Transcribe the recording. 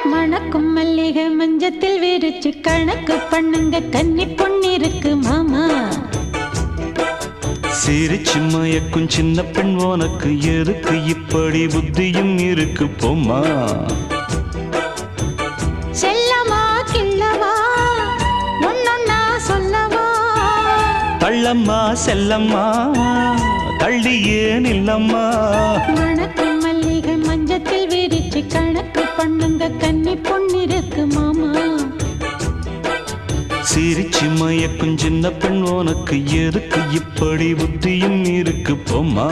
மணக்கும் மல்லிகை மஞ்சத்தில் விரிச்சு கணக்கு பண்ணுங்க கன்னி பொண்ணிருக்கு மாமா. சிரிச்சு மயக்கும் சின்ன பெண் உனக்கு எருக்கு இப்படி புத்தியும் இருக்கு போம்மா. செல்லமா கிள்ளவா ஒன்னொன்னா சொல்லவா. தள்ளம்மா செல்லம்மா தள்ளியே நில்லம்மா. மணக்கும் மல்லிகை மஞ்சத்தில் விரிச்சு கணக்கு பண்ணுங்க கன்னி பொண்ணிருக்கு மாமா. சிரிச்சு மயக்கும் சின்ன பெண் உனக்கு எருக்கு இப்படி புத்தியும் இருக்கு போம்மா.